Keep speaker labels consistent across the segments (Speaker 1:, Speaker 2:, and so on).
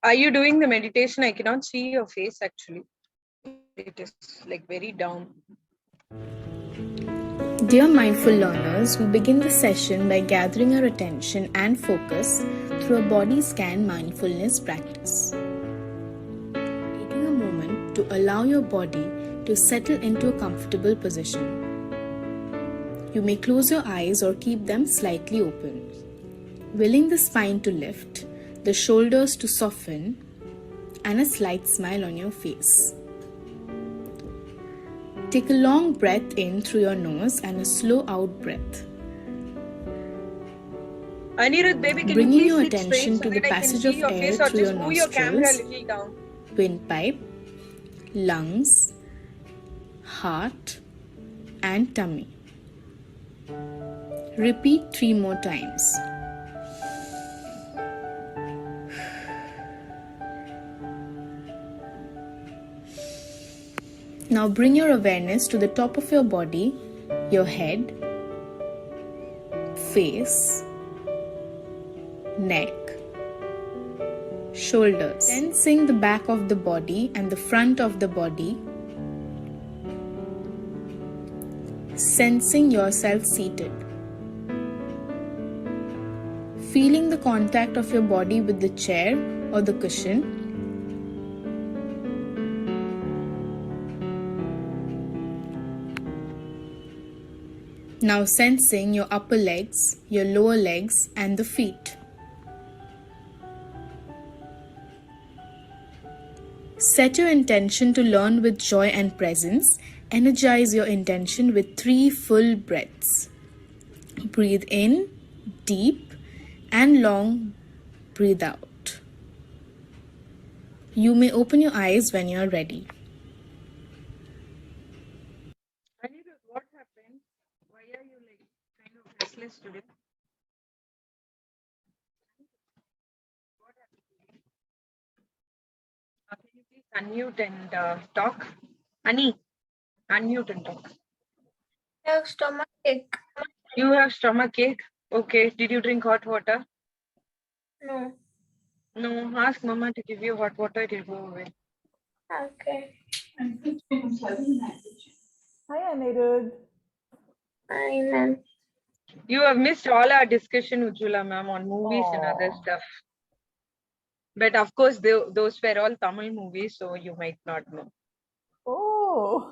Speaker 1: Are you doing the meditation? I cannot see your face actually. It is like very down.
Speaker 2: Dear mindful learners, we begin the session by gathering our attention and focus through a body scan mindfulness practice. Taking a moment to allow your body to settle into a comfortable position. You may close your eyes or keep them slightly open. Willing the spine to lift, the shoulders to soften, and a slight smile on your face. Take a long breath in through your nose and a slow out breath.
Speaker 1: Anirudh, baby, can
Speaker 2: Bringing
Speaker 1: you
Speaker 2: your
Speaker 1: please sit
Speaker 2: attention
Speaker 1: straight
Speaker 2: to
Speaker 1: so
Speaker 2: the
Speaker 1: that I can
Speaker 2: passage
Speaker 1: see
Speaker 2: of
Speaker 1: your
Speaker 2: air
Speaker 1: face, or
Speaker 2: through your
Speaker 1: just move your camera a
Speaker 2: nostrils,
Speaker 1: little down?
Speaker 2: windpipe, lungs, heart, and tummy. Repeat 3 more times. Now bring your awareness to the top of your body, your head, face, neck, shoulders. Sensing the back of the body and the front of the body. Sensing yourself seated. Feeling the contact of your body with the chair or the cushion. Now sensing your upper legs, your lower legs, and the feet. Set your intention to learn with joy and presence. Energize your intention with 3 full breaths. Breathe in, deep and long. Breathe out. You may open your eyes when you are ready.
Speaker 1: Anirudh, what happened? Why are you like kind of restless today? What happened? Can you please unmute and talk? Ani, unmute and talk.
Speaker 3: I have stomach ache.
Speaker 1: You have stomach ache? Okay. Did you drink hot water?
Speaker 3: No.
Speaker 1: No. Ask Mama to give you hot water. It will go away.
Speaker 3: Okay.
Speaker 4: Hi, Anirudh.
Speaker 3: Hi, ma'am.
Speaker 1: You have missed all our discussion, Ujjwala ma'am, on movies and other
Speaker 4: Aw.
Speaker 1: stuff. But of course, those were all Tamil movies, so you might not know.
Speaker 4: Oh.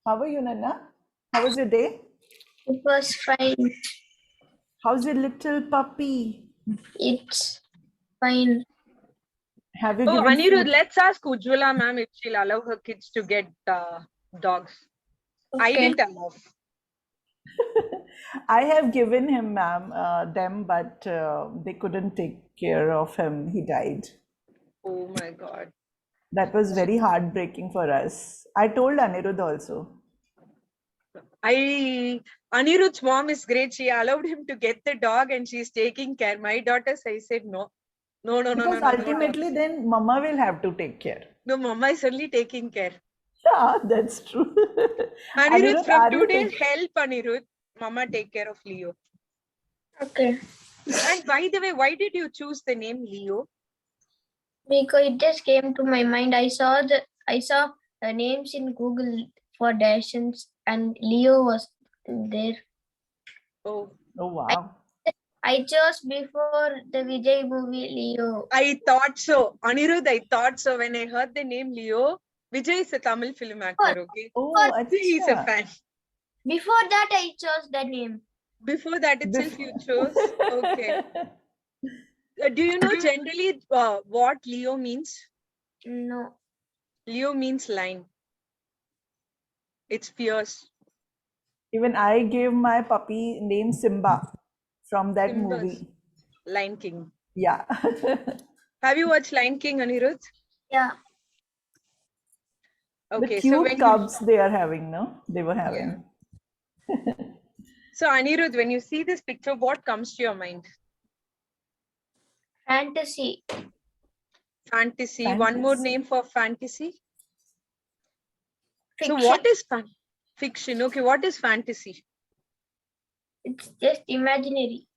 Speaker 4: How are you, Nana? How was your day?
Speaker 3: It was fine.
Speaker 4: How's your little puppy?
Speaker 3: It's fine.
Speaker 4: Have you
Speaker 1: Oh,
Speaker 4: given
Speaker 1: Anirudh,
Speaker 4: food?
Speaker 1: let's ask Ujjwala ma'am if she'll allow her kids to get dogs. I
Speaker 3: Okay.
Speaker 1: didn't allow.
Speaker 4: I have given him, ma'am, them, but they couldn't take care of him. He died.
Speaker 1: Oh my God.
Speaker 4: That was very heartbreaking for us. I told Anirudh also.
Speaker 1: Anirudh's mom is great. She allowed him to get the dog and she's taking care. My daughters, I said no. No
Speaker 4: Because ultimately,
Speaker 1: dogs.
Speaker 4: then Mama will have to take care.
Speaker 1: No, Mama is only taking care.
Speaker 4: Yeah, that's true.
Speaker 1: Anirudh,
Speaker 4: Anirudh,
Speaker 1: from
Speaker 4: are you
Speaker 1: today,
Speaker 4: taking?
Speaker 1: help Anirudh. Mama take care of Leo.
Speaker 3: Okay.
Speaker 1: And by the way, why did you choose the name Leo?
Speaker 3: Because it just came to my mind. I saw the names in Google for directions, and Leo was there.
Speaker 1: Oh,
Speaker 4: Oh, wow.
Speaker 3: I chose before the Vijay movie Leo.
Speaker 1: I thought so. Anirudh, I thought so. When I heard the name Leo, Vijay is a Tamil film actor, okay?
Speaker 4: Oh,
Speaker 1: He's a
Speaker 4: acha.
Speaker 1: fan.
Speaker 3: Before that, I chose the name.
Speaker 1: Before that itself, you chose? Okay.
Speaker 4: Before.
Speaker 1: Do you know generally what Leo means?
Speaker 3: No.
Speaker 1: Leo means lion. It's fierce.
Speaker 4: Even I gave my puppy name Simba from that
Speaker 1: Simba's
Speaker 4: movie.
Speaker 1: Lion King.
Speaker 4: Yeah.
Speaker 1: Have you watched Lion King, Anirudh?
Speaker 3: Yeah.
Speaker 4: The
Speaker 1: Okay, so
Speaker 4: cute
Speaker 1: when you
Speaker 4: cubs they are having, no? They were having.
Speaker 1: so Anirudh, when you see this picture, what comes to your mind?
Speaker 3: Fantasy.
Speaker 1: Fantasy. One more
Speaker 4: Fantasy.
Speaker 1: name for fantasy.
Speaker 3: Fiction.
Speaker 1: So what is fiction? Okay, what is fantasy?
Speaker 3: It's just imaginary.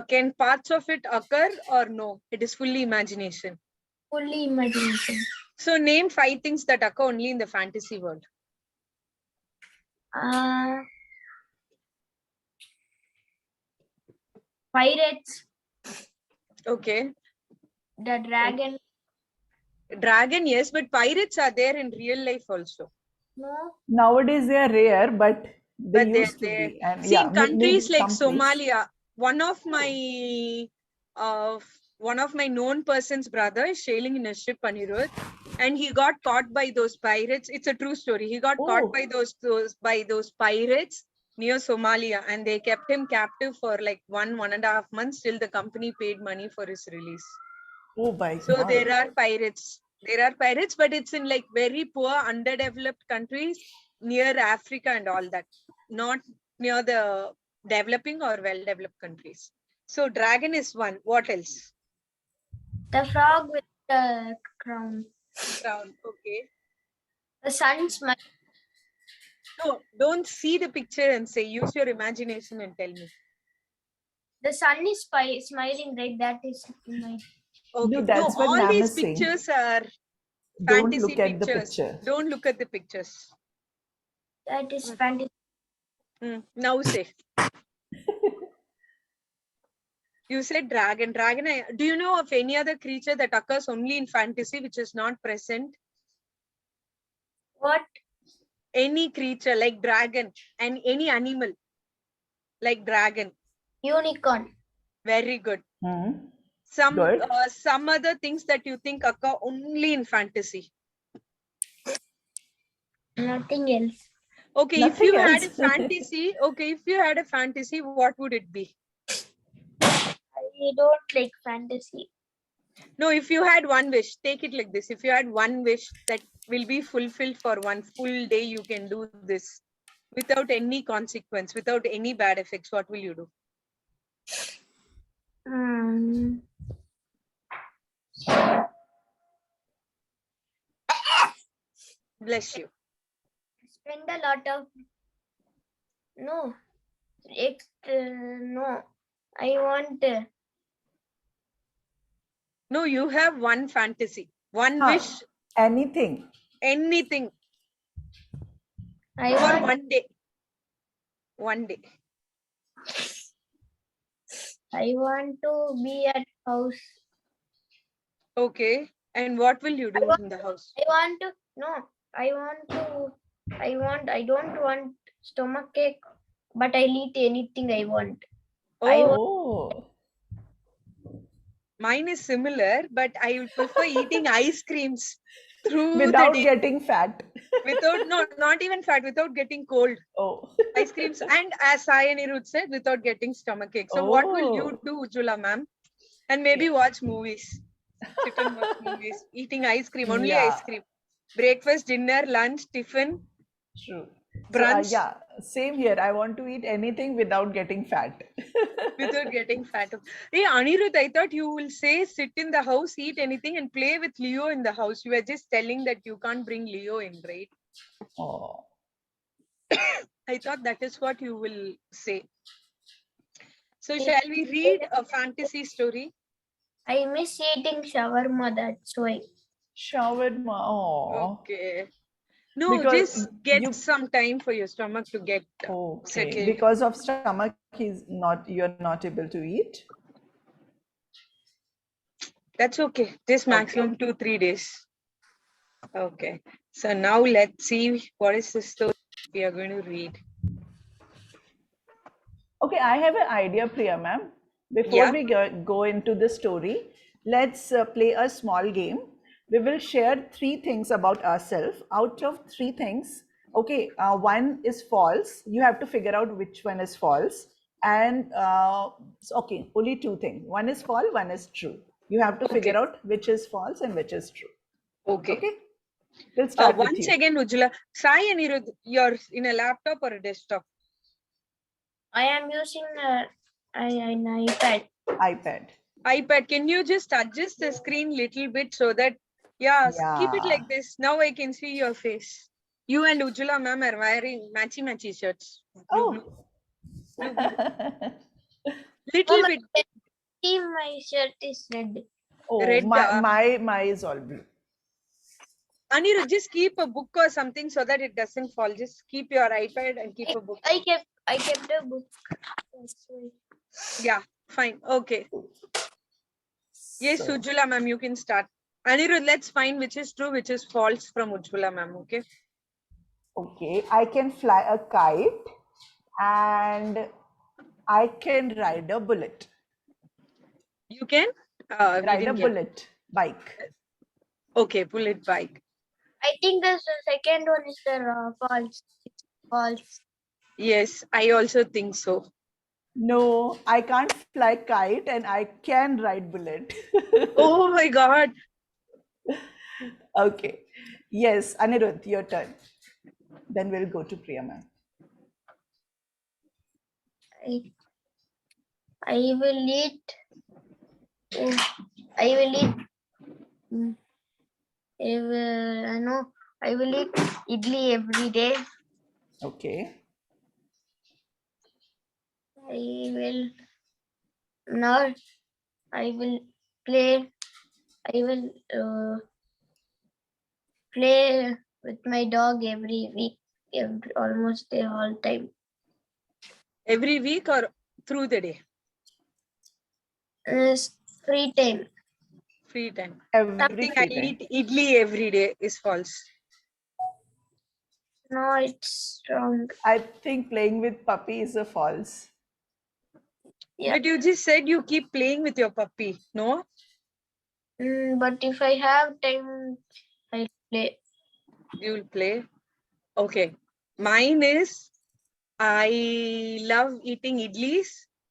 Speaker 1: Can parts of it occur or no? It is fully imagination.
Speaker 3: Fully imagination.
Speaker 1: So name 5 things that occur only in the fantasy world.
Speaker 3: Pirates,
Speaker 1: Okay.
Speaker 3: the dragon.
Speaker 1: Dragon, yes, but pirates are there in real life also.
Speaker 3: No.
Speaker 4: Nowadays they are rare, but they
Speaker 1: But they're
Speaker 4: used to
Speaker 1: there.
Speaker 4: be. And
Speaker 1: See,
Speaker 4: yeah,
Speaker 1: in countries
Speaker 4: maybe
Speaker 1: like
Speaker 4: some place.
Speaker 1: Somalia, one of my known person's brother is sailing in a ship, Anirudh, and he got caught by those pirates. It's a true story. He got caught
Speaker 4: Oh.
Speaker 1: by those pirates near Somalia, and they kept him captive for like 1.5 months till the company paid money for his release.
Speaker 4: Oh my
Speaker 1: So
Speaker 4: God.
Speaker 1: there are pirates. There are pirates, but it's in like very poor, underdeveloped countries near Africa and all that, not near the developing or well-developed countries. So dragon is one. What else?
Speaker 3: The frog with the crown.
Speaker 1: Crown. Okay.
Speaker 3: The sun smile.
Speaker 1: No, don't see the picture and say. Use your imagination and tell me.
Speaker 3: The sun is smiling, right? That is my.
Speaker 1: Okay.
Speaker 4: No, that's what
Speaker 1: all
Speaker 4: ma'am
Speaker 1: these
Speaker 4: is saying.
Speaker 1: pictures are
Speaker 4: Don't
Speaker 1: fantasy
Speaker 4: look at the
Speaker 1: pictures.
Speaker 4: picture.
Speaker 1: Don't look at the pictures.
Speaker 3: That is fantasy.
Speaker 1: Now say. You said dragon. Dragon. Do you know of any other creature that occurs only in fantasy, which is not present?
Speaker 3: What?
Speaker 1: Any creature like dragon and any animal like dragon.
Speaker 3: Unicorn.
Speaker 1: Very good.
Speaker 4: Good.
Speaker 1: Some other things that you think occur only in fantasy.
Speaker 3: Nothing else.
Speaker 1: Okay,
Speaker 4: Nothing
Speaker 1: if you
Speaker 4: else.
Speaker 1: had a fantasy, what would it be?
Speaker 3: I don't like fantasy.
Speaker 1: No, if you had one wish, take it like this. If you had one wish that will be fulfilled for one full day, you can do this without any consequence, without any bad effects, what will you do? Bless you.
Speaker 3: Spend a lot of. No. No. I want.
Speaker 1: No, you have one fantasy, one
Speaker 4: Huh.
Speaker 1: wish,
Speaker 4: Anything.
Speaker 1: anything
Speaker 3: I
Speaker 1: for
Speaker 3: want.
Speaker 1: one day. One day.
Speaker 3: I want to be at house.
Speaker 1: Okay. And what will you do in the house?
Speaker 3: I want to. No. I don't want stomach ache, but I'll eat anything I want.
Speaker 4: Oh.
Speaker 1: Mine is similar, but I would prefer eating ice creams through
Speaker 4: Without
Speaker 1: the day.
Speaker 4: getting fat.
Speaker 1: Without, no, not even fat, without getting cold.
Speaker 4: Oh.
Speaker 1: Ice creams. And as Sai and Anirudh said, without getting stomach ache. So what will you do, Ujjwala ma'am? And maybe watch movies. Sit and watch movies. Eating ice cream, only ice cream. Breakfast, dinner, lunch, tiffin.
Speaker 4: True.
Speaker 1: Brunch.
Speaker 4: So, yeah, same here. I want to eat anything without getting fat.
Speaker 1: Without getting fat. Hey, Anirudh, I thought you will say sit in the house, eat anything and play with Leo in the house. You were just telling that you can't bring Leo in, right?
Speaker 4: Oh.
Speaker 1: I thought that is what you will say. So shall we read a fantasy story?
Speaker 3: I miss eating shawarma, that's why.
Speaker 4: Shawarma. Oh.
Speaker 1: Okay. No,
Speaker 4: Because
Speaker 1: just get some time for your stomach to get settled.
Speaker 4: Because of stomach, you're not able to eat.
Speaker 1: That's okay. Just maximum 2-3 days. Okay. So now let's see what is the story we are going to read.
Speaker 4: Okay, I have an idea, Priya ma'am. Before we go into the story, let's play a small game. We will share 3 things about ourselves. Out of 3 things, okay, one is false. You have to figure out which one is false. And okay, only 2 things. One is false, one is true. You have to figure out which is false and which is true.
Speaker 1: Okay.
Speaker 4: Okay. We'll start with you.
Speaker 1: Once again, Ujjwala, Sai and Anirudh, you're in a laptop or a desktop?
Speaker 3: I am using an iPad.
Speaker 1: iPad. Can you just adjust the screen little bit so that, keep it like this. Now I can see your face. You and Ujjwala ma'am are wearing matchy shirts.
Speaker 4: Oh.
Speaker 1: Little
Speaker 3: Mama,
Speaker 1: bit
Speaker 3: see my shirt is red.
Speaker 4: Oh,
Speaker 1: red.
Speaker 4: my is all blue.
Speaker 1: Anirudh, just keep a book or something so that it doesn't fall. Just keep your iPad and keep a book.
Speaker 3: I kept a book. That's why.
Speaker 1: Yeah, fine. Okay. Yes,
Speaker 4: So,
Speaker 1: Ujjwala ma'am, you can start. Anirudh, let's find which is true, which is false from Ujjwala ma'am. Okay.
Speaker 4: okay, I can fly a kite and I can ride a bullet.
Speaker 1: You can? We
Speaker 4: Ride a
Speaker 1: didn't get.
Speaker 4: bullet bike.
Speaker 1: Okay, bullet bike.
Speaker 3: I think the second one is the false. False.
Speaker 1: Yes, I also think so.
Speaker 4: No, I can't fly kite and I can ride bullet.
Speaker 1: Oh my God.
Speaker 4: Okay. Yes, Anirudh, your turn. Then we'll go to Priya ma'am.
Speaker 3: I will eat. I will eat. I know. I will eat idli every day.
Speaker 4: Okay.
Speaker 3: I will not. I will play. I will play with my dog every week, almost the whole time.
Speaker 1: Every week or through the day?
Speaker 3: Free time.
Speaker 1: Free time.
Speaker 4: Every
Speaker 1: Something
Speaker 4: free
Speaker 1: I
Speaker 4: time.
Speaker 1: eat idli every day is false.
Speaker 3: No, it's wrong.
Speaker 4: I think playing with puppy is a false.
Speaker 3: Yeah.
Speaker 1: But you just said you keep playing with your puppy, no?
Speaker 3: But if I have time, I'll play.
Speaker 1: You'll play. Okay. Mine is I love eating idlis,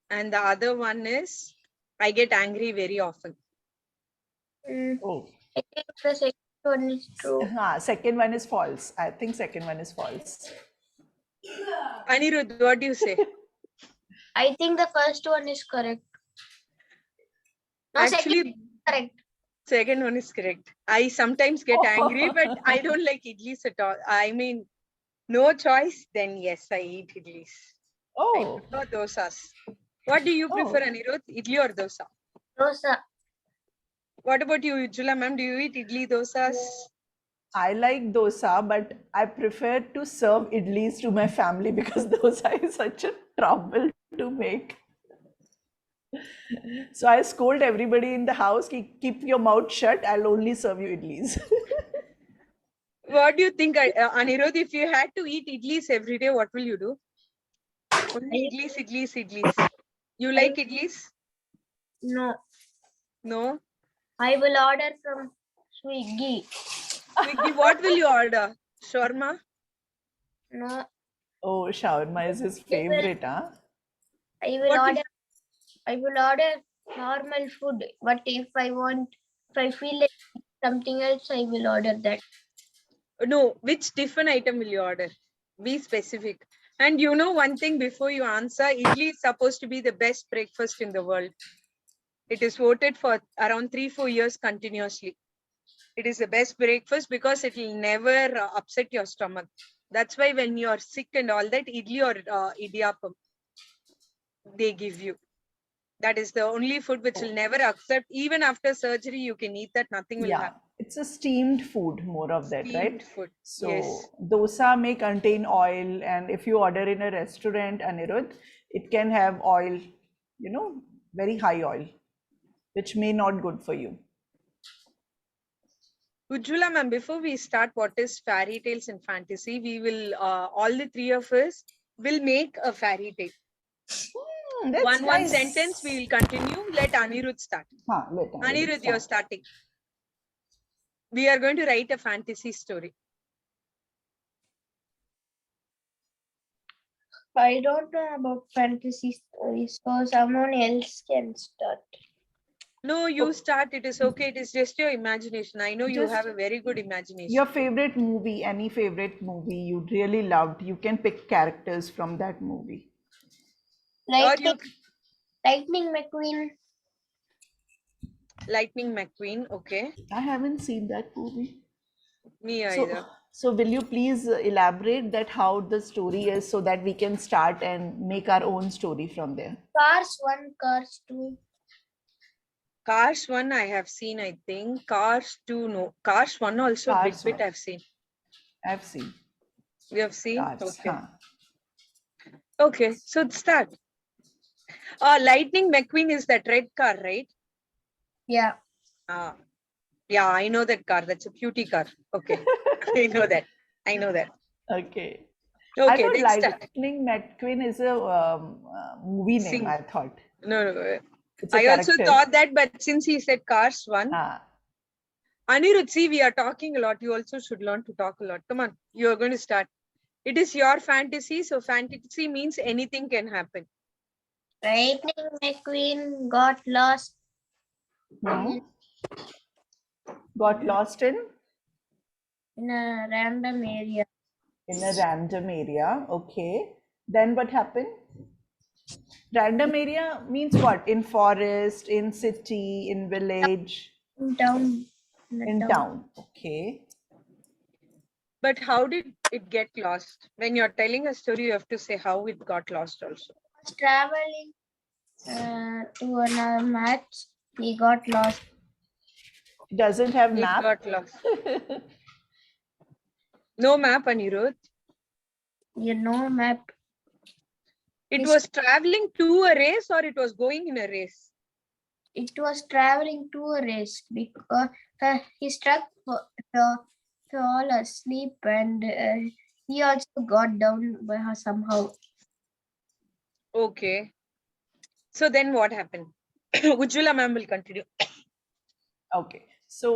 Speaker 1: and the other one is I get angry very often.
Speaker 4: Oh.
Speaker 3: I think the second one is true.
Speaker 4: Second one is false. I think second one is false.
Speaker 1: Anirudh, what do you say?
Speaker 3: I think the first one is correct. No,
Speaker 1: Actually,
Speaker 3: second correct.
Speaker 1: second one is correct. I sometimes get angry, but I don't like idlis at all. I mean, no choice, then yes, I eat idlis.
Speaker 4: Oh.
Speaker 1: I prefer dosas. What do you prefer, Anirudh? Idli or dosa?
Speaker 3: Dosa.
Speaker 1: What about you, Ujjwala ma'am? Do you eat idli dosas?
Speaker 4: I like dosa, but I prefer to serve idlis to my family because dosa is such a trouble to make. So I scold everybody in the house, keep your mouth shut, I'll only serve you idlis.
Speaker 1: What do you think, Anirudh? If you had to eat idlis every day, what will you do? Only idlis, idlis, idlis. You like idlis?
Speaker 3: No,
Speaker 1: No?
Speaker 3: I will order from Swiggy.
Speaker 1: Swiggy, what will you order? Shawarma?
Speaker 3: No,
Speaker 4: Oh, shawarma is his favorite, huh?
Speaker 3: I will
Speaker 1: What
Speaker 3: order. I will order normal food. But if I feel like something else, I will order that.
Speaker 1: No, which tiffin item will you order? Be specific. And you know one thing before you answer, idli is supposed to be the best breakfast in the world. It is voted for around 3-4 years continuously. It is the best breakfast because it will never upset your stomach. That's why when you are sick and all that, idli or idiyappam, they give you. That is the only food which will never accept. Even after surgery, you can eat that, nothing will happen.
Speaker 4: It's a steamed food, more of that, right?
Speaker 1: Steamed food,
Speaker 4: So
Speaker 1: yes.
Speaker 4: dosa may contain oil, and if you order in a restaurant, Anirudh, it can have oil, very high oil, which may not good for you.
Speaker 1: Ujjwala ma'am, before we start what is fairy tales and fantasy, we will, all the three of us will make a fairy tale.
Speaker 4: That's
Speaker 1: One
Speaker 4: nice.
Speaker 1: sentence we will continue. Let Anirudh start.
Speaker 4: Let
Speaker 1: Anirudh, you're starting. We are going to write a fantasy story.
Speaker 3: I don't know about fantasy stories, so someone else can start.
Speaker 1: No, you start. It is okay. It is just your imagination. I know you have a very good imagination.
Speaker 4: Your favorite movie, any favorite movie you really loved, you can pick characters from that movie.
Speaker 3: Lightning McQueen.
Speaker 1: Lightning McQueen, okay.
Speaker 4: I haven't seen that movie.
Speaker 1: Me either.
Speaker 4: So will you please elaborate that how the story is so that we can start and make our own story from there?
Speaker 3: Cars 1, Cars 2.
Speaker 1: Cars 1 I have seen, I think. Cars 2, no. Cars 1 also
Speaker 4: Cars
Speaker 1: bit
Speaker 4: 1.
Speaker 1: I've seen.
Speaker 4: I've seen
Speaker 1: You have seen?
Speaker 4: Cars.
Speaker 1: Okay.
Speaker 4: Huh.
Speaker 1: Okay, so start. Lightning McQueen is that red car, right?
Speaker 3: Yeah.
Speaker 1: Yeah, I know that car. That's a cutie car. Okay. I know that. I know that.
Speaker 4: Okay. I
Speaker 1: Okay,
Speaker 4: thought
Speaker 1: then start.
Speaker 4: Lightning McQueen is a movie name,
Speaker 1: Sing.
Speaker 4: I thought.
Speaker 1: No.
Speaker 4: It's a
Speaker 1: I also
Speaker 4: character.
Speaker 1: thought that, but since he said Cars 1,
Speaker 4: Ah,
Speaker 1: Anirudh, see, we are talking a lot. You also should learn to talk a lot. Come on, you are going to start. It is your fantasy, so fantasy means anything can happen.
Speaker 3: Lightning McQueen got lost
Speaker 4: no. Got lost in
Speaker 3: in a random area.
Speaker 4: a random area. Okay. Then what happened? Random area means what? In forest, in city, in village,
Speaker 3: In town.
Speaker 4: in town. Okay.
Speaker 1: But how did it get lost? When you're telling a story, you have to say how it got lost also.
Speaker 3: Was traveling to another match. He got lost.
Speaker 4: It doesn't have
Speaker 1: It
Speaker 4: map.
Speaker 1: got lost. No map, Anirudh.
Speaker 3: Map.
Speaker 1: It
Speaker 3: Yes.
Speaker 1: was traveling to a race or it was going in a race?
Speaker 3: It was traveling to a race because he struck fall asleep and he also got down by her somehow.
Speaker 1: Okay. So then what happened? Ujjwala ma'am will continue.
Speaker 4: Okay. So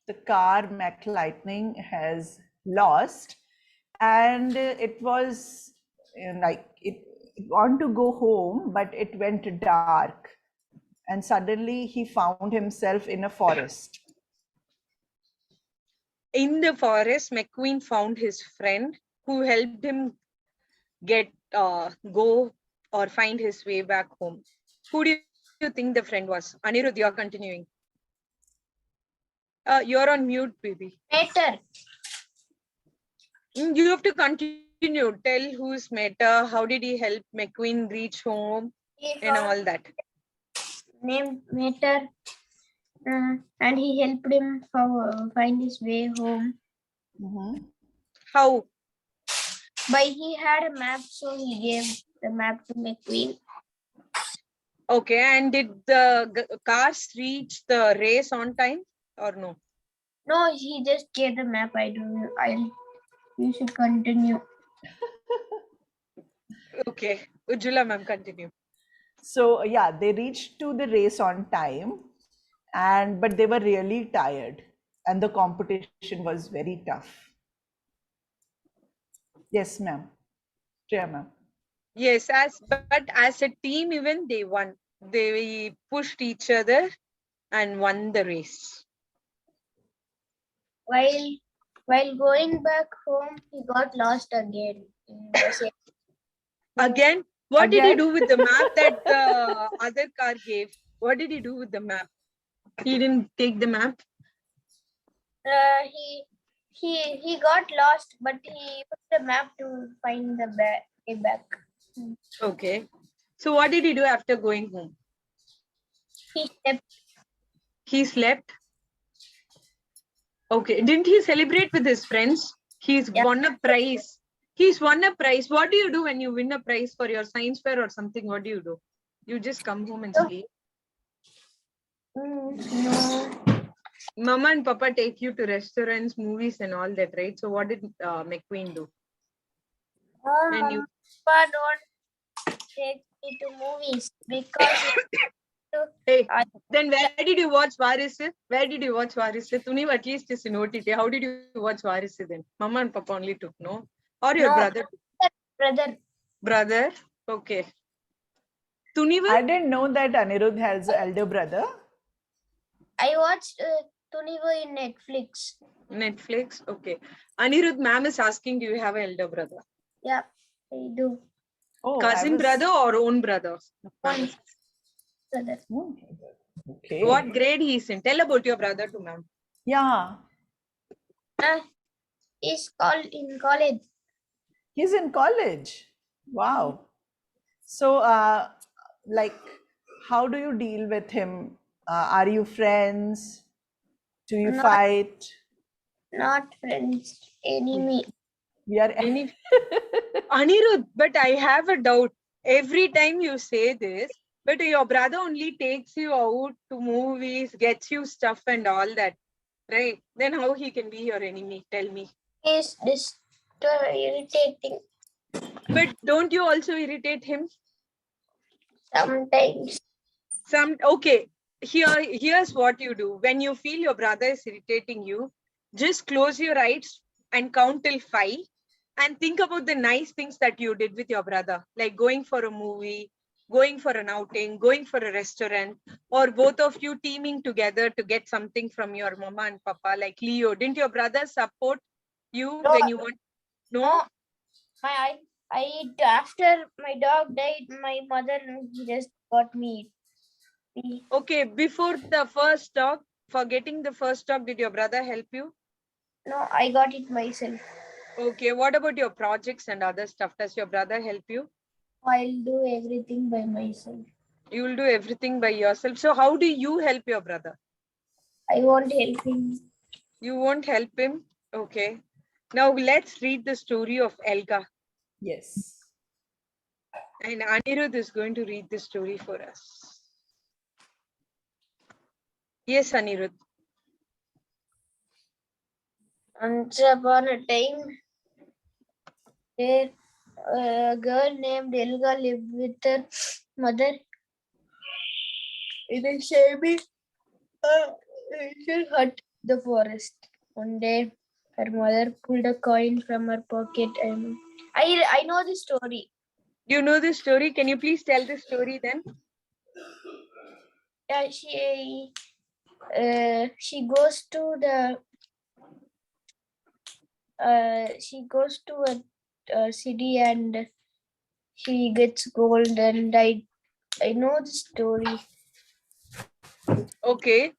Speaker 4: the car Mac Lightning has lost, and it was like it wanted to go home, but it went dark, and suddenly he found himself in a forest.
Speaker 1: In the forest, McQueen found his friend who helped him get go or find his way back home. Who do you think the friend was? Anirudh, you're continuing. You're on mute, baby.
Speaker 3: Later,
Speaker 1: You have to continue. Tell who's Meta, how did he help McQueen reach home
Speaker 3: he
Speaker 1: and
Speaker 3: found
Speaker 1: all that.
Speaker 3: named Mater and he helped him find his way home.
Speaker 4: Mhm.
Speaker 1: How?
Speaker 3: But he had a map, so he gave the map to McQueen.
Speaker 1: Okay, and did the cars reach the race on time or no?
Speaker 3: No, he just gave the map. You should continue.
Speaker 1: Okay, Ujjwala ma'am, continue.
Speaker 4: So yeah, they reached to the race on time, but they were really tired, and the competition was very tough. Yes, ma'am. Priya, ma'am.
Speaker 1: Yes, but as a team, even they won. They pushed each other and won the race.
Speaker 3: While going back home, he got lost again.
Speaker 1: Again, what did he
Speaker 4: Again?
Speaker 1: do with the map that the other car gave? What did he do with the map? He didn't take the map.
Speaker 3: He got lost, but he put the map to find the way back.
Speaker 1: Okay. So what did he do after going home?
Speaker 3: He slept.
Speaker 1: He slept. Okay. Didn't he celebrate with his friends? He's won a prize. He's won a prize. What do you do when you win a prize for your science fair or something? What do you do? You just come home and sleep.
Speaker 3: No.
Speaker 1: Mama and Papa take you to restaurants, movies, and all that, right? So what did McQueen do? When you
Speaker 3: Papa don't take me to movies because
Speaker 1: hey, then where did you watch Varisu? Where did you watch Varisu? Tuniv at least is in OTT. How did you watch Varisu then? Mama and Papa only took, no? Or your brother? Brother? Okay. Tuniva?
Speaker 4: I didn't know that Anirudh has an elder brother.
Speaker 3: I watched Tuniva in Netflix.
Speaker 1: Netflix? Okay. Anirudh ma'am is asking, do you have an elder brother?
Speaker 3: Yeah, I do.
Speaker 4: Oh,
Speaker 1: Cousin brother or own brother?
Speaker 3: One brother.
Speaker 4: Okay.
Speaker 1: What grade he is in? Tell about your brother to ma'am.
Speaker 4: Yeah.
Speaker 3: He's called in college.
Speaker 4: He's in college. Wow. So, like, how do you deal with him? Are you friends? Do you
Speaker 3: Not
Speaker 4: fight?
Speaker 3: not friends, enemy.
Speaker 4: We are.
Speaker 1: Any Anirudh, but I have a doubt. Every time you say this, but your brother only takes you out to movies, gets you stuff and all that, right? Then how he can be your enemy? Tell me.
Speaker 3: He's irritating
Speaker 1: But don't you also irritate him?
Speaker 3: sometimes.
Speaker 1: Okay. Here's what you do. When you feel your brother is irritating you, just close your eyes and count till 5 and think about the nice things that you did with your brother, like going for a movie, going for an outing, going for a restaurant, or both of you teaming together to get something from your mama and papa, like Leo. Didn't your brother support you
Speaker 3: No,
Speaker 1: when you want? No?
Speaker 3: After my dog died, my mother just got me.
Speaker 1: Okay, before the first dog, for getting the first dog, did your brother help you?
Speaker 3: No, I got it myself.
Speaker 1: Okay, what about your projects and other stuff? Does your brother help you?
Speaker 3: I'll do everything by myself.
Speaker 1: You will do everything by yourself. So how do you help your brother?
Speaker 3: I won't help him.
Speaker 1: You won't help him? Okay. Now let's read the story of Elga.
Speaker 4: Yes.
Speaker 1: And Anirudh is going to read the story for us. Yes, Anirudh.
Speaker 3: Once upon a time, there a girl named Elga lived with her mother in a shabby little hut in the forest. One day, her mother pulled a coin from her pocket, and I know the story.
Speaker 1: You know this story? Can you please tell the story then?
Speaker 3: Yeah, she goes to a city and she gets gold, and I know the story.
Speaker 1: Okay.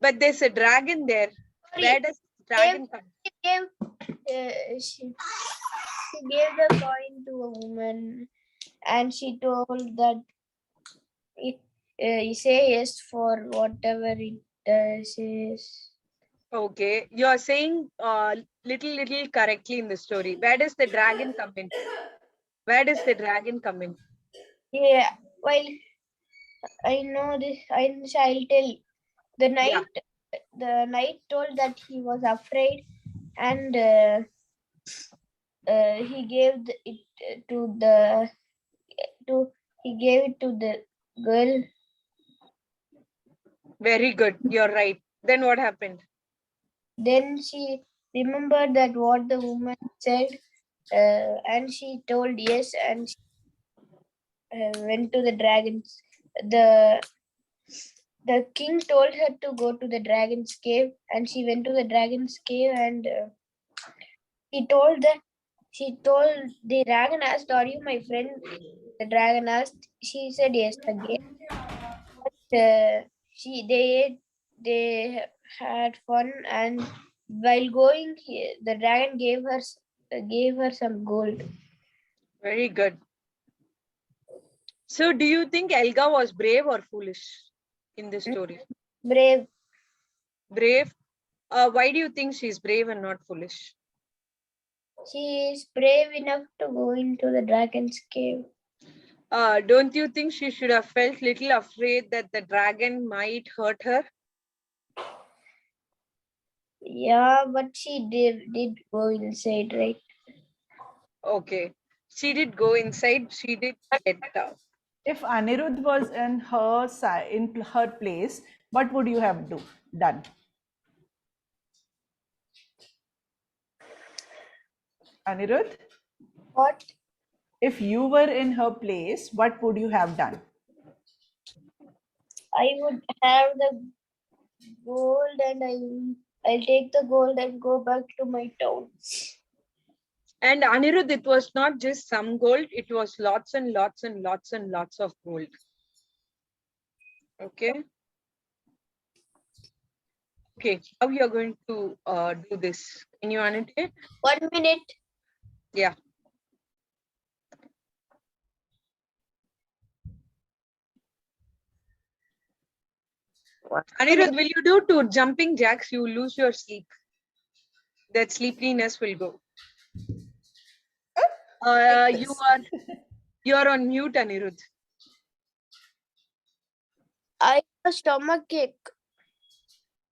Speaker 1: But there's a dragon there. Where does dragon come?
Speaker 3: She gave the coin to a woman, and she told that you say yes for whatever it says.
Speaker 1: Okay. You're saying little correctly in the story. Where does the dragon come in? Where does the dragon come in?
Speaker 3: Yeah, well, I know this. I'll tell. The knight told that he was afraid, and he gave it to the he gave it to the girl.
Speaker 1: Very good. You're right. Then what happened?
Speaker 3: Then she remembered that what the woman said, and she told yes, and she, went to the dragons. The king told her to go to the dragon's cave, and she went to the dragon's cave, and she told the dragon asked, "Are you my friend?" The dragon asked. She said yes again. They had fun, and while going, the dragon gave her some gold.
Speaker 1: Very good. So do you think Elga was brave or foolish in this story?
Speaker 3: Brave.
Speaker 1: Brave. Why do you think she's brave and not foolish?
Speaker 3: She is brave enough to go into the dragon's cave.
Speaker 1: Don't you think she should have felt little afraid that the dragon might hurt her?
Speaker 3: Yeah, but she did go inside, right?
Speaker 1: Okay. She did go inside. She did get down.
Speaker 4: If Anirudh was in her in her place, what would you have done? Anirudh,
Speaker 3: What?
Speaker 4: if you were in her place, what would you have done?
Speaker 3: I would have the gold, and I'll take the gold and go back to my town.
Speaker 1: And Anirudh, it was not just some gold. It was lots and lots and lots and lots of gold. Okay. Okay, how you are going to do this? Can you annotate?
Speaker 3: 1 minute.
Speaker 1: Yeah. Anirudh, will you do 2 jumping jacks? You lose your sleep. That sleepiness will go. You are on mute, Anirudh.
Speaker 3: I have stomach ache.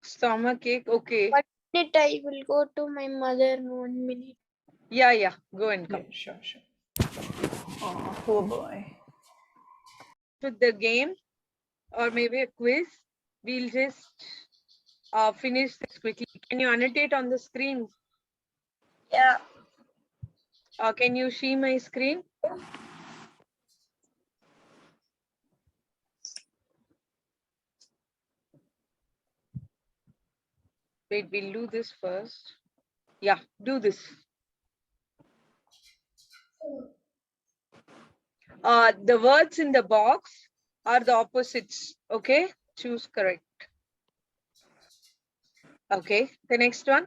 Speaker 1: Stomach ache. Okay.
Speaker 3: 1 minute. I will go to my mother. 1 minute.
Speaker 1: Yeah. Go and come.
Speaker 4: Yeah, sure. Oh, poor boy.
Speaker 1: With the game or maybe a quiz, we'll just finish this quickly. Can you annotate on the screen?
Speaker 3: Yeah.
Speaker 1: Can you see my screen? Wait, we'll do this first. Yeah, do this. The words in the box are the opposites. Okay, choose correct. Okay, the next one.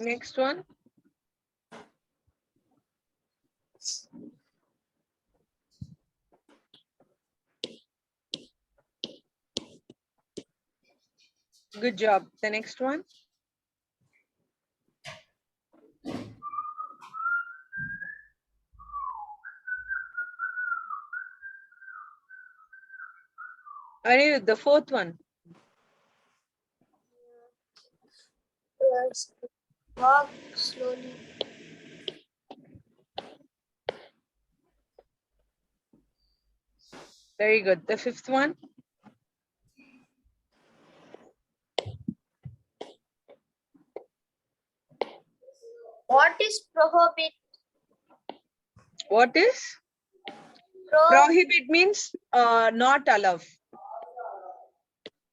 Speaker 1: Next one. Good job. The next one. Anirudh, the fourth one.
Speaker 3: Yes. Walk slowly.
Speaker 1: Very good. The fifth one.
Speaker 3: What is prohibit?
Speaker 1: What is? Prohibit means not allow.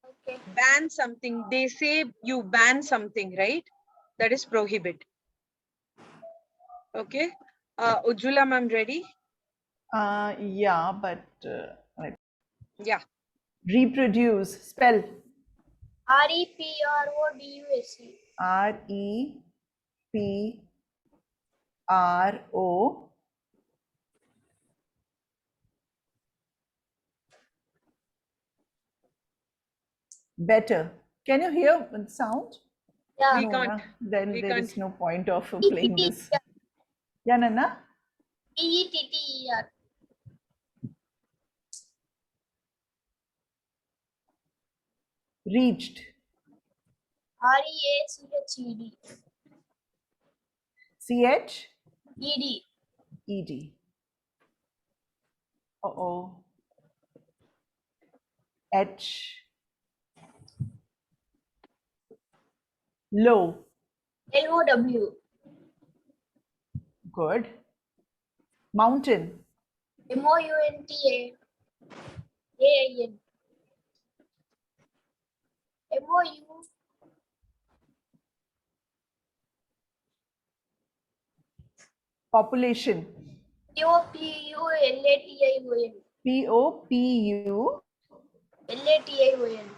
Speaker 3: Okay.
Speaker 1: Ban something. They say you ban something, right? That is prohibit. Okay. Ujjwala ma'am, ready?
Speaker 4: Yeah, but
Speaker 1: Yeah.
Speaker 4: reproduce, spell.
Speaker 3: REPRODUCE.
Speaker 4: REPRO. Better. Can you hear the sound?
Speaker 3: Yeah.
Speaker 1: We
Speaker 4: No,
Speaker 1: can't.
Speaker 4: na? Then
Speaker 1: We
Speaker 4: there
Speaker 1: can't.
Speaker 4: is no point of playing this. Yeah, Nana?
Speaker 3: PETTER.
Speaker 4: Reached.
Speaker 3: REACHED.
Speaker 4: CH?
Speaker 3: ED.
Speaker 4: ED. Uh-oh. H. Low.
Speaker 3: LOW.
Speaker 4: Good. Mountain.
Speaker 3: MOUNTAAN. MOU.
Speaker 4: Population.
Speaker 3: POPULATION.
Speaker 4: POPU.
Speaker 3: LATION.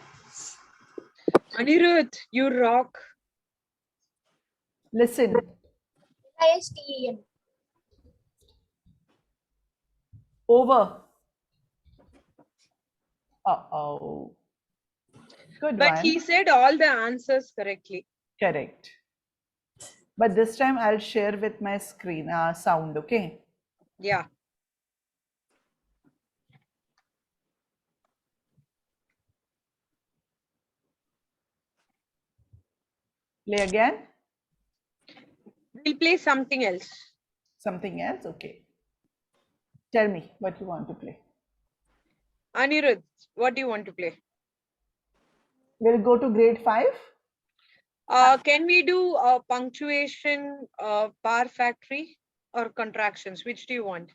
Speaker 1: Anirudh, you rock.
Speaker 4: Listen.
Speaker 3: LISTEN.
Speaker 4: Over. Uh-oh. Good
Speaker 1: But
Speaker 4: one.
Speaker 1: he said all the answers correctly.
Speaker 4: Correct. But this time I'll share with my screen sound, okay?
Speaker 1: Yeah.
Speaker 4: Play again?
Speaker 1: We'll play something else.
Speaker 4: Something else? Okay. Tell me what you want to play.
Speaker 1: Anirudh, what do you want to play?
Speaker 4: We'll go to grade 5.
Speaker 1: Can we do punctuation, power factory, or contractions? Which do you want?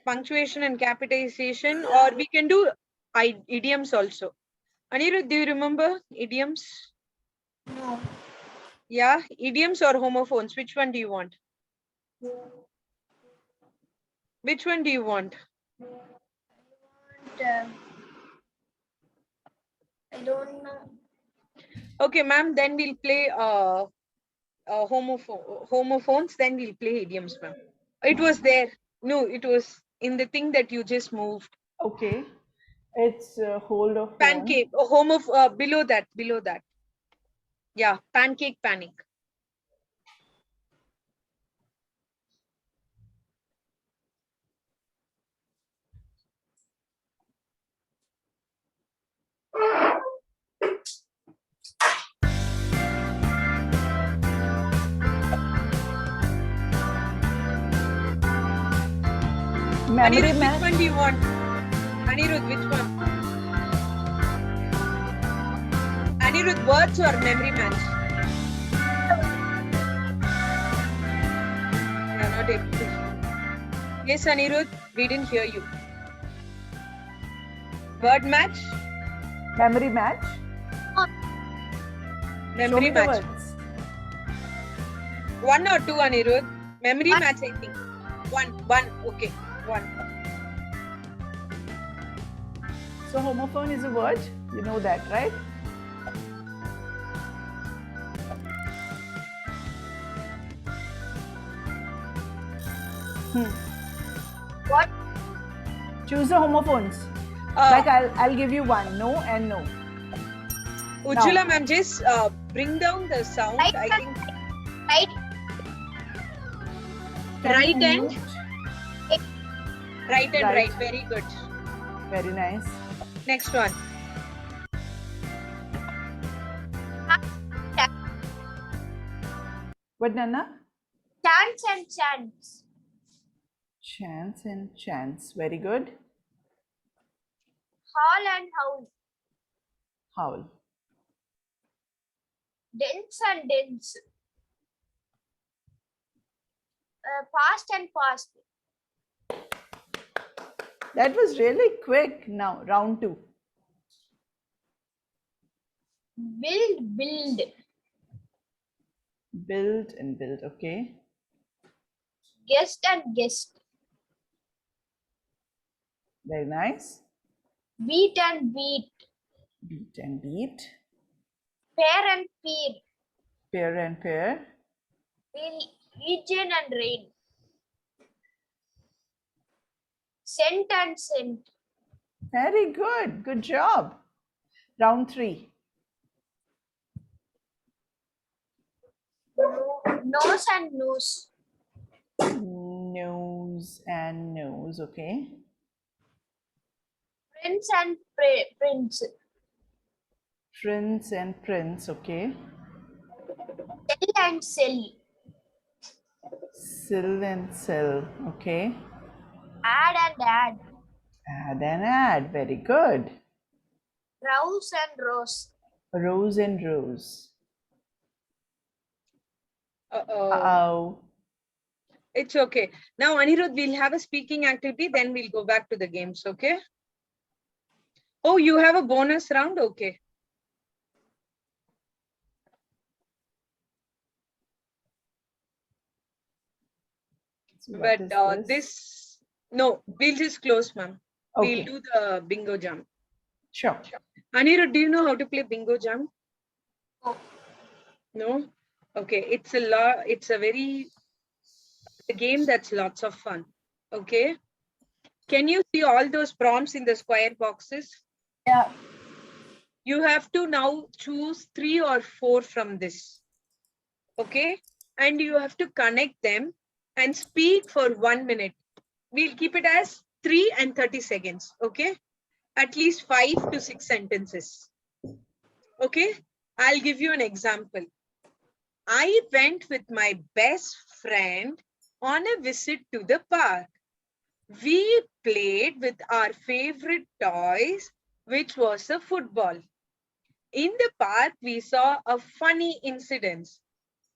Speaker 1: Punctuation and capitalization, or we can do idioms also. Anirudh, do you remember idioms?
Speaker 3: No.
Speaker 1: Yeah, idioms or homophones? Which one do you want? Which one do you want?
Speaker 3: And, I don't know.
Speaker 1: Okay, ma'am, then we'll play homophones, then we'll play idioms, ma'am. It was there. No, it was in the thing that you just moved.
Speaker 4: Okay. It's hold of phone.
Speaker 1: Pancake, below that. Yeah, pancake panic.
Speaker 4: Memory
Speaker 1: Anirudh,
Speaker 4: match.
Speaker 1: which one do you want? Anirudh, which one? Anirudh, words or memory match? Yeah, not able to hear. Yes, Anirudh, we didn't hear you. Word match?
Speaker 4: Memory match. Show
Speaker 1: Memory
Speaker 4: me the
Speaker 1: match.
Speaker 4: words.
Speaker 1: One or two, Anirudh? Memory match, I think. One. Okay, one.
Speaker 4: So homophone is a word. You know that, right?
Speaker 3: What?
Speaker 4: Choose the homophones. Like I'll give you one. No and no.
Speaker 1: Ujjwala ma'am, just bring down the sound.
Speaker 3: Right,
Speaker 1: I think
Speaker 3: Right.
Speaker 1: right and
Speaker 4: Mute.
Speaker 1: right and
Speaker 4: Right.
Speaker 1: right. Very good.
Speaker 4: Very nice.
Speaker 1: Next one.
Speaker 4: What, Nana?
Speaker 3: Chance and chance.
Speaker 4: Chance and chance. Very good.
Speaker 3: Hall and house.
Speaker 4: Howl.
Speaker 3: Dense and dense. Fast and fast.
Speaker 4: That was really quick. Now round 2.
Speaker 3: Build.
Speaker 4: Build and build. Okay.
Speaker 3: Guest and guest.
Speaker 4: Very nice.
Speaker 3: Beat and beat.
Speaker 4: Beat and beat.
Speaker 3: Pair and peer.
Speaker 4: Pair and pair.
Speaker 3: Region and rain. Scent and scent.
Speaker 4: Very good. Good job. Round 3.
Speaker 3: Nose and nose.
Speaker 4: Nose and nose. Okay.
Speaker 3: Prince and prince.
Speaker 4: Prince and prince. Okay.
Speaker 3: Cell and cell.
Speaker 4: Sill and cell. Okay.
Speaker 3: Add and add.
Speaker 4: Add and add. Very good.
Speaker 3: Rouse and rose.
Speaker 4: Rose and rose.
Speaker 1: Uh-oh. It's okay. Now, Anirudh, we'll have a speaking activity, then we'll go back to the games, okay? Oh, you have a bonus round? Okay.
Speaker 4: So what is
Speaker 1: But no, we'll just close, ma'am.
Speaker 4: Okay.
Speaker 1: We'll do the bingo jump.
Speaker 4: Sure.
Speaker 1: Anirudh, do you know how to play bingo jump?
Speaker 3: No.
Speaker 1: No? Okay, it's a game that's lots of fun. Okay. Can you see all those prompts in the square boxes?
Speaker 3: Yeah.
Speaker 1: You have to now choose 3 or 4 from this. Okay. And you have to connect them and speak for 1 minute. We'll keep it as 3 and 30 seconds. Okay. At least 5 to 6 sentences. Okay. I'll give you an example. I went with my best friend on a visit to the park. We played with our favorite toys, which was a football. In the park, we saw a funny incident.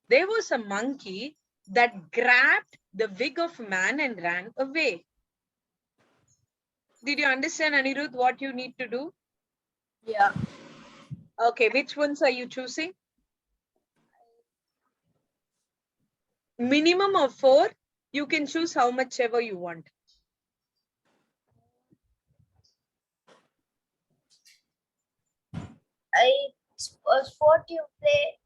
Speaker 1: There was a monkey that grabbed the wig of a man and ran away. Did you understand, Anirudh, what you need to do?
Speaker 3: Yeah.
Speaker 1: Okay, which ones are you choosing? minimum of 4. You can choose how much ever you want.
Speaker 3: Sport you play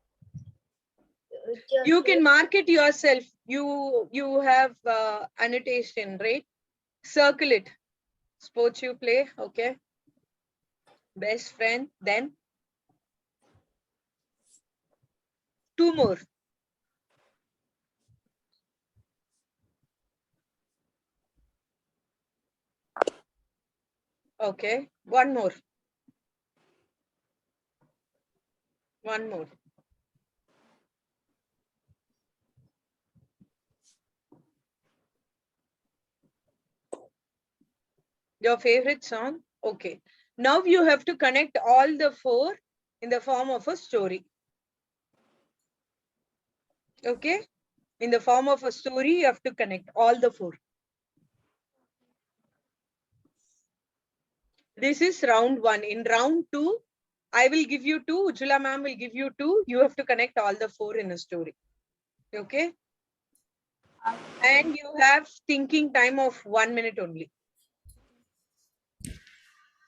Speaker 3: with your
Speaker 1: You can
Speaker 3: favorite-
Speaker 1: mark it yourself. You have annotation, right? Circle it. Sports you play, okay. Best friend, then 2 more. Okay, 1 more. 1 more. Your favorite song? Okay. Now you have to connect all the 4 in the form of a story. Okay? In the form of a story, you have to connect all the 4. This is round 1. In round 2, I will give you 2. Ujjwala ma'am will give you 2. You have to connect all the 4 in a story. Okay? And you have thinking time of 1 minute only.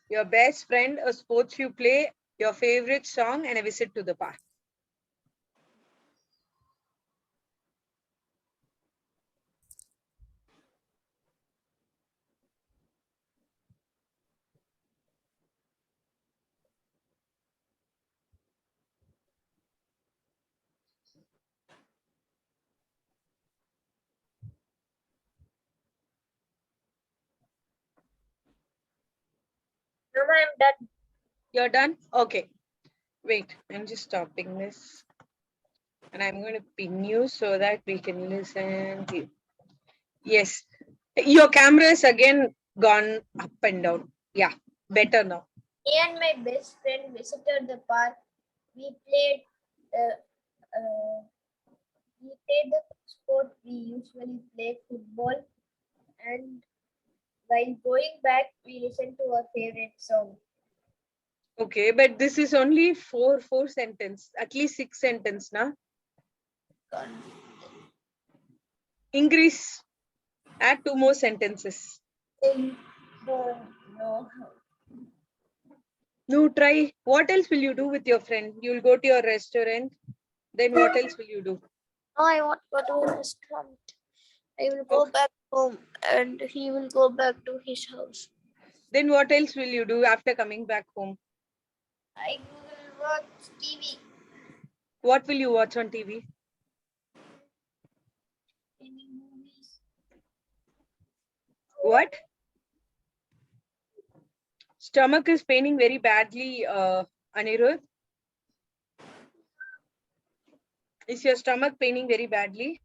Speaker 1: Your best friend, a sports you play, your favorite song, and a visit to the park.
Speaker 3: Mama, I'm done.
Speaker 1: You're done? Okay. Wait, I'm just stopping this. And I'm going to pin you so that we can listen to you. Yes. Your camera is again gone up and down. Yeah, better now.
Speaker 3: Me and my best friend visited the park. We played uh, the sport we usually play, football, and while going back, we listened to our favorite song.
Speaker 1: Okay, but this is only four sentence, at least 6 sentence now. Increase, add 2 more sentences.
Speaker 3: No.
Speaker 1: No, try. What else will you do with your friend? You'll go to your restaurant. Then what else will you do?
Speaker 3: No, I want to go to a restaurant. I will go back home and he will go back to his house.
Speaker 1: Then what else will you do after coming back home?
Speaker 3: I will watch TV.
Speaker 1: What will you watch on TV?
Speaker 3: Any movies.
Speaker 1: What? Stomach is paining very badly, Anirudh. Is your stomach paining very badly?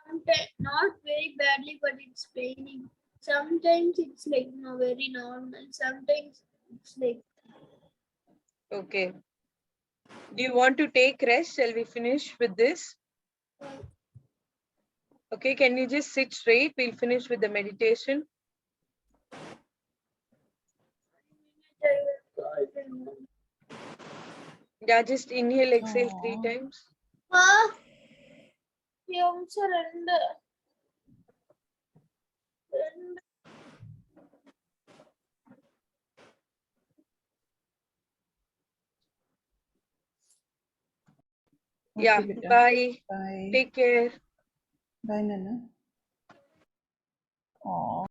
Speaker 3: Sometimes not very badly, but it's paining. Sometimes it's like very normal. Sometimes it's like.
Speaker 1: Okay. Do you want to take rest? Shall we finish with this? Okay, can you just sit straight? We'll finish with the meditation. Yeah, just inhale, exhale 3 times. Yeah,
Speaker 4: Okay, beta.
Speaker 1: bye.
Speaker 4: Bye.
Speaker 1: Take care.
Speaker 4: Bye, Nana. Aw.